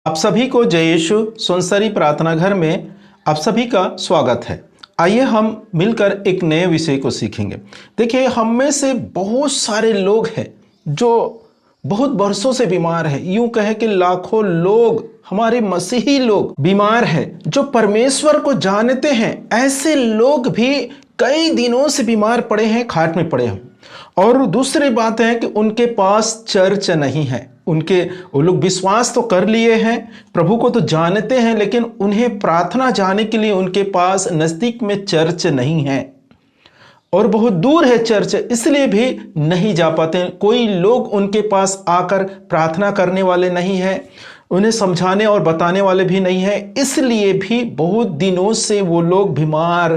आप सभी को जय यीशु संसारी प्रार्थना घर में आप सभी का स्वागत है। आइए हम मिलकर एक नए विषय को सीखेंगे। देखिए, हम में से बहुत सारे लोग हैं जो बहुत वर्षों से बीमार हैं। यूं कहे कि लाखों लोग, हमारे मसीही लोग बीमार हैं, जो परमेश्वर को जानते हैं। ऐसे लोग भी कई दिनों से बीमार पड़े हैं, खाट में पड़े हैं। और दूसरी बात है कि उनके पास चर्च नहीं है। वो लोग विश्वास तो कर लिए हैं, प्रभु को तो जानते हैं, लेकिन उन्हें प्रार्थना जाने के लिए उनके पास नजदीक में चर्च नहीं है और बहुत दूर है चर्च, इसलिए भी नहीं जा पाते। कोई लोग उनके पास आकर प्रार्थना करने वाले नहीं है, उन्हें समझाने और बताने वाले भी नहीं है, इसलिए भी बहुत दिनों से वो लोग बीमार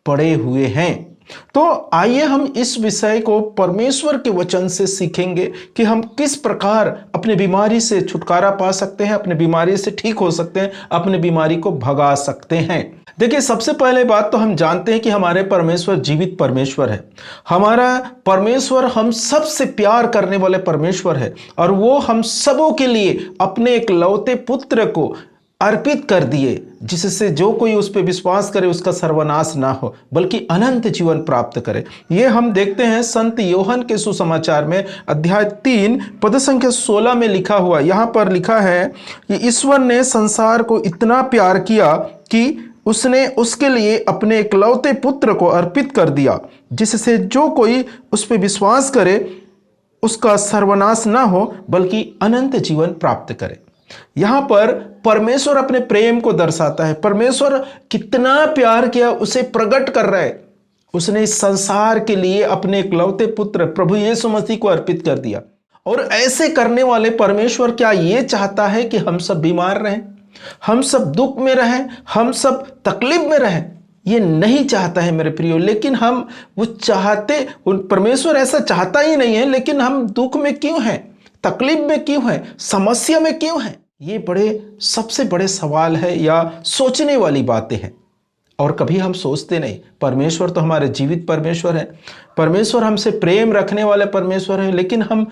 पड़े हुए हैं। तो आइए हम इस विषय को परमेश्वर के वचन से सीखेंगे कि हम किस प्रकार अपने बीमारी से छुटकारा पा सकते हैं, अपने बीमारी से ठीक हो सकते हैं, अपने बीमारी को भगा सकते हैं। देखिए, सबसे पहले बात तो हम जानते हैं कि हमारे परमेश्वर जीवित परमेश्वर है। हमारा परमेश्वर हम सबसे प्यार करने वाले परमेश्वर है और वो हम सबों के लिए अपने एक लौते पुत्र को अर्पित कर दिए, जिससे जो कोई उस पर विश्वास करे उसका सर्वनाश ना हो बल्कि अनंत जीवन प्राप्त करे। ये हम देखते हैं संत योहन के सुसमाचार में अध्याय 3 पद संख्या 16 में लिखा हुआ। यहाँ पर लिखा है कि ईश्वर ने संसार को इतना प्यार किया कि उसने उसके लिए अपने इकलौते पुत्र को अर्पित कर दिया, जिससे जो कोई उस पर विश्वास करे उसका सर्वनाश ना हो बल्कि अनंत जीवन प्राप्त करे। यहां पर परमेश्वर अपने प्रेम को दर्शाता है। परमेश्वर कितना प्यार किया उसे प्रकट कर रहा है। उसने इस संसार के लिए अपने इकलौते पुत्र प्रभु यीशु मसीह को अर्पित कर दिया। और ऐसे करने वाले परमेश्वर क्या ये चाहता है कि हम सब बीमार रहें, हम सब दुख में रहें, हम सब तकलीफ में रहें? ये नहीं चाहता है मेरे प्रियो। लेकिन हम वो चाहते, परमेश्वर ऐसा चाहता ही नहीं है, लेकिन हम दुख में क्यों हैं, तकलीफ में क्यों है, समस्या में क्यों है? ये सबसे बड़े सवाल है या सोचने वाली बातें हैं। और कभी हम सोचते नहीं, परमेश्वर तो हमारे जीवित परमेश्वर है, परमेश्वर हमसे प्रेम रखने वाले परमेश्वर है, लेकिन हम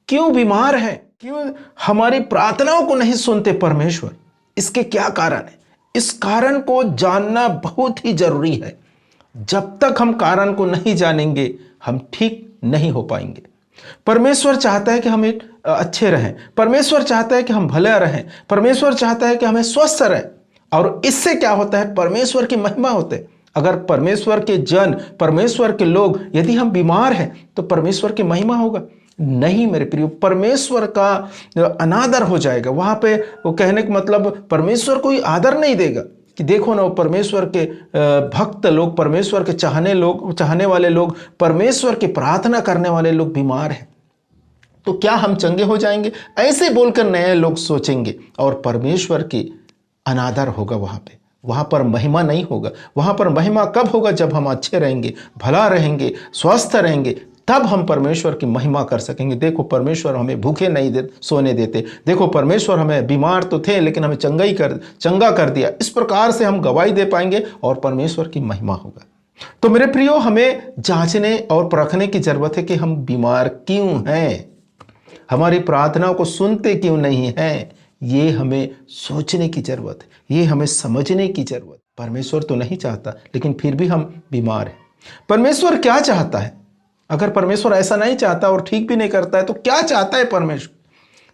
क्यों बीमार हैं? क्यों हमारी प्रार्थनाओं को नहीं सुनते परमेश्वर? इसके क्या कारण है? इस कारण को जानना बहुत ही जरूरी है। जब तक हम कारण को नहीं जानेंगे हम ठीक नहीं हो पाएंगे। परमेश्वर चाहता है कि हम अच्छे रहें, परमेश्वर चाहता है कि हम भले रहें, परमेश्वर चाहता है कि हमें स्वस्थ रहें। और इससे क्या होता है? परमेश्वर की महिमा होते। अगर परमेश्वर के जन, परमेश्वर के लोग, यदि हम बीमार हैं तो परमेश्वर की महिमा होगा? नहीं मेरे प्रियो, परमेश्वर का अनादर हो जाएगा। वहां पे वो कहने का मतलब परमेश्वर कोई आदर नहीं देगा कि देखो ना, परमेश्वर के भक्त लोग, परमेश्वर के चाहने वाले लोग, परमेश्वर की प्रार्थना करने वाले लोग बीमार हैं, तो क्या हम चंगे हो जाएंगे? ऐसे बोलकर नए लोग सोचेंगे और परमेश्वर की अनादर होगा। वहां पर महिमा नहीं होगा। वहां पर महिमा कब होगा? जब हम अच्छे रहेंगे, भला रहेंगे, स्वस्थ रहेंगे, तब हम परमेश्वर की महिमा कर सकेंगे। देखो, परमेश्वर हमें भूखे नहीं सोने देते। देखो, परमेश्वर हमें बीमार तो थे लेकिन हमें चंगा कर दिया। इस प्रकार से हम गवाही दे पाएंगे और परमेश्वर की महिमा होगा। तो मेरे प्रियो, हमें जांचने और परखने की जरूरत है कि हम बीमार क्यों हैं, हमारी प्रार्थनाओं को सुनते क्यों नहीं हैं। ये हमें सोचने की जरूरत है, ये हमें समझने की जरूरत। परमेश्वर तो नहीं चाहता, लेकिन फिर भी हम बीमार हैं। परमेश्वर क्या चाहता है? अगर परमेश्वर ऐसा नहीं चाहता और ठीक भी नहीं करता है तो क्या चाहता है परमेश्वर?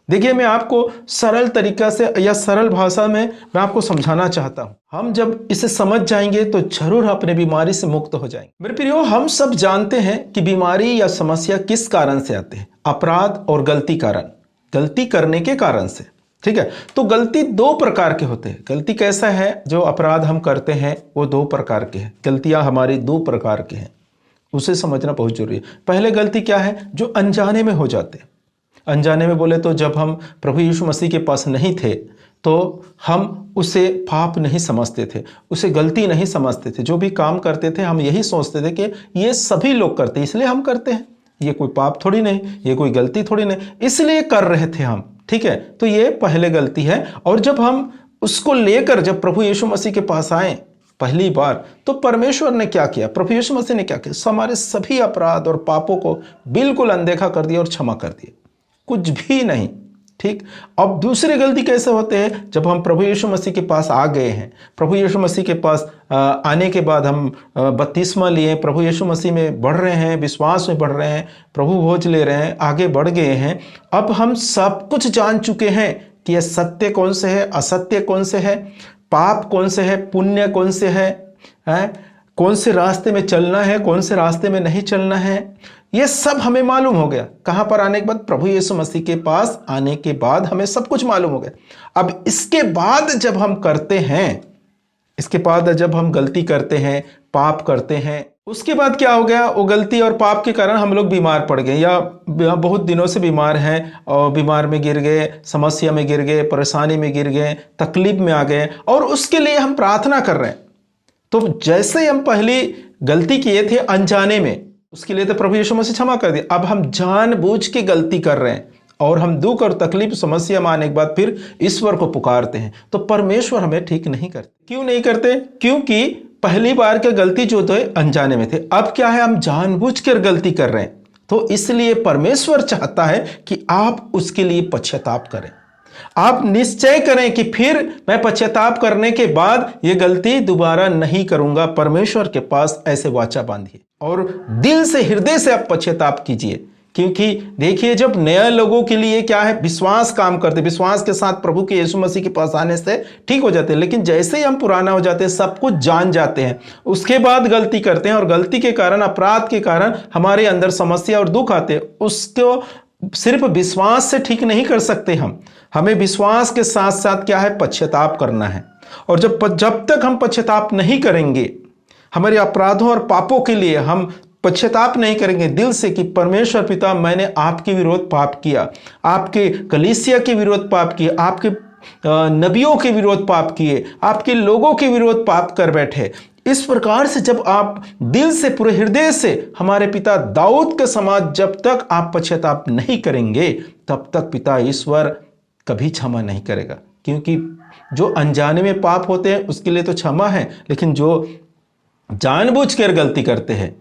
देखिए, मैं आपको सरल तरीका से या सरल भाषा में मैं आपको समझाना चाहता हूं। हम जब इसे समझ जाएंगे तो जरूर अपने बीमारी से मुक्त हो जाएंगे। मेरे प्रियो, हम सब जानते हैं कि बीमारी या समस्या किस कारण से आते हैं? अपराध और गलती करने के कारण से। ठीक है, तो गलती 2 प्रकार के होते हैं। गलती कैसा है? जो अपराध हम करते हैं वो 2 प्रकार के हैं। गलतियां हमारी 2 प्रकार के हैं, उसे समझना बहुत जरूरी है। पहले गलती क्या है? जो अनजाने में हो जाते हैं। अनजाने में बोले तो जब हम प्रभु यीशु मसीह के पास नहीं थे तो हम उसे पाप नहीं समझते थे, उसे गलती नहीं समझते थे। जो भी काम करते थे हम यही सोचते थे कि ये सभी लोग करते हैं इसलिए हम करते हैं, ये कोई पाप थोड़ी नहीं, ये कोई गलती थोड़ी नहीं, इसलिए कर रहे थे हम। ठीक है, तो ये पहले गलती है। और जब हम उसको लेकर जब प्रभु यीशु मसीह के पास आए पहली बार, तो परमेश्वर ने क्या किया, प्रभु यीशु मसीह ने क्या किया? हमारे सभी अपराध और पापों को बिल्कुल अनदेखा कर दिया और क्षमा कर दिया। कुछ भी नहीं, ठीक। अब दूसरी गलती कैसे होते हैं, जब हम प्रभु यीशु मसीह के पास आ गए हैं, प्रभु यीशु मसीह के पास आने के बाद हम बपतिस्मा लिए, प्रभु यीशु मसीह में बढ़ रहे हैं, विश्वास में बढ़ रहे हैं, प्रभु भोज ले रहे हैं, आगे बढ़ गए हैं। अब हम सब कुछ जान चुके हैं कि यह सत्य कौन से है, असत्य कौन से है, पाप कौन से है, पुण्य कौन से है, कौन से रास्ते में चलना है, कौन से रास्ते में नहीं चलना है, ये सब हमें मालूम हो गया। कहां पर आने के बाद, प्रभु यीशु मसीह के पास आने के बाद हमें सब कुछ मालूम हो गया। अब इसके बाद जब हम करते हैं, इसके बाद जब हम गलती करते हैं, पाप करते हैं, उसके बाद क्या हो गया, वो गलती और पाप के कारण हम लोग बीमार पड़ गए या बहुत दिनों से बीमार हैं और बीमार में गिर गए, समस्या में गिर गए, परेशानी में गिर गए, तकलीफ में आ गए और उसके लिए हम प्रार्थना कर रहे हैं। तो जैसे हम पहली गलती किए थे अनजाने में, उसके लिए तो प्रभु यीशु मसीह क्षमा कर दिया। अब हम जानबूझ के गलती कर रहे हैं और हम दुख और तकलीफ समस्या में आने के बाद फिर ईश्वर को पुकारते हैं, तो परमेश्वर हमें ठीक नहीं करते। क्यों नहीं करते? क्योंकि पहली बार की गलती जो थे अनजाने में थे, अब क्या है, हम जानबूझकर गलती कर रहे हैं। तो इसलिए परमेश्वर चाहता है कि आप उसके लिए पश्चाताप करें। आप निश्चय करें कि फिर मैं पश्चाताप करने के बाद ये गलती दोबारा नहीं करूंगा। परमेश्वर के पास ऐसे वाचा बांधिए और दिल से, हृदय से आप पश्चाताप कीजिए। क्योंकि देखिए, जब नए लोगों के लिए क्या है, विश्वास काम करते, विश्वास के साथ प्रभु के यीशु मसीह के पास आने से ठीक हो जाते हैं। लेकिन जैसे ही हम पुराना हो जाते हैं, सब कुछ जान जाते हैं, उसके बाद गलती करते हैं और गलती के कारण, अपराध के कारण हमारे अंदर समस्या और दुख आते हैं। उसको सिर्फ विश्वास से ठीक नहीं कर सकते हम, हमें विश्वास के साथ साथ क्या है, पश्चाताप करना है। और जब तक हम पश्चाताप नहीं करेंगे, हमारे अपराधों और पापों के लिए हम पश्चाताप नहीं करेंगे दिल से कि परमेश्वर पिता, मैंने आपके विरोध पाप किया, आपके कलीसिया के विरोध पाप किए, आपके नबियों के विरोध पाप किए, आपके लोगों के विरोध पाप कर बैठे। इस प्रकार से जब आप दिल से, पूरे हृदय से, हमारे पिता दाऊद के समान जब तक आप पश्चाताप नहीं करेंगे, तब तक पिता ईश्वर कभी क्षमा नहीं करेगा। क्योंकि जो अनजाने में पाप होते हैं उसके लिए तो क्षमा है, लेकिन जो जानबूझकर गलती करते हैं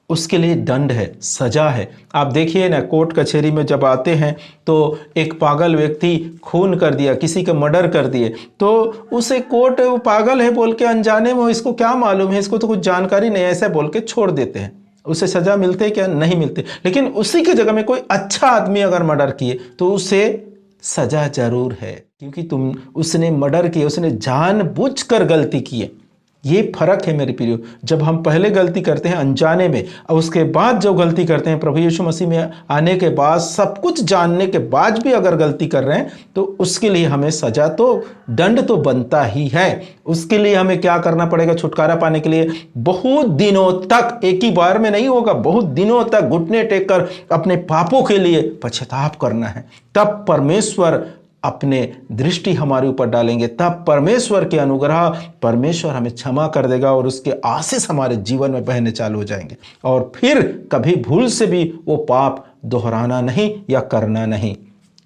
उसके लिए दंड है, सजा है। आप देखिए ना, कोर्ट कचहरी में जब आते हैं तो एक पागल व्यक्ति खून कर दिया, किसी का मर्डर कर दिए, तो उसे कोर्ट वो पागल है बोल के, अनजाने में, इसको क्या मालूम है, इसको तो कुछ जानकारी नहीं, ऐसा बोल के छोड़ देते हैं। उसे सजा मिलते क्या? नहीं मिलते। लेकिन उसी की जगह में कोई अच्छा आदमी अगर मर्डर किए तो उसे सजा जरूर है, क्योंकि उसने मर्डर किया, उसने जानबूझकर गलती की है। ये फर्क है मेरे प्रियो। जब हम पहले गलती करते हैं अनजाने में और उसके बाद जो गलती करते हैं प्रभु यीशु मसीह में आने के बाद, सब कुछ जानने के बाद भी अगर गलती कर रहे हैं, तो उसके लिए हमें सजा तो, दंड तो बनता ही है। उसके लिए हमें क्या करना पड़ेगा? छुटकारा पाने के लिए बहुत दिनों तक, एक ही बार में नहीं होगा, बहुत दिनों तक घुटने टेक कर अपने पापों के लिए पश्चाताप करना है। तब परमेश्वर अपने दृष्टि हमारे ऊपर डालेंगे, तब परमेश्वर के अनुग्रह, परमेश्वर हमें क्षमा कर देगा और उसके आशीष हमारे जीवन में बहने चालू हो जाएंगे। और फिर कभी भूल से भी वो पाप दोहराना नहीं या करना नहीं।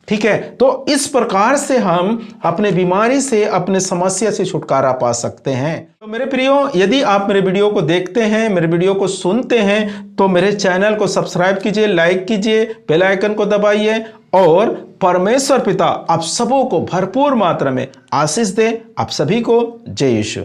ठीक है, तो इस प्रकार से हम अपने बीमारी से, अपने समस्या से छुटकारा पा सकते हैं। तो मेरे प्रियो, यदि आप मेरे वीडियो को देखते हैं, मेरे वीडियो को सुनते हैं, तो मेरे चैनल को सब्सक्राइब कीजिए, लाइक कीजिए, बेल आइकन को दबाइए और परमेश्वर पिता आप सबों को भरपूर मात्रा में आशीष दे। आप सभी को जय यीशु।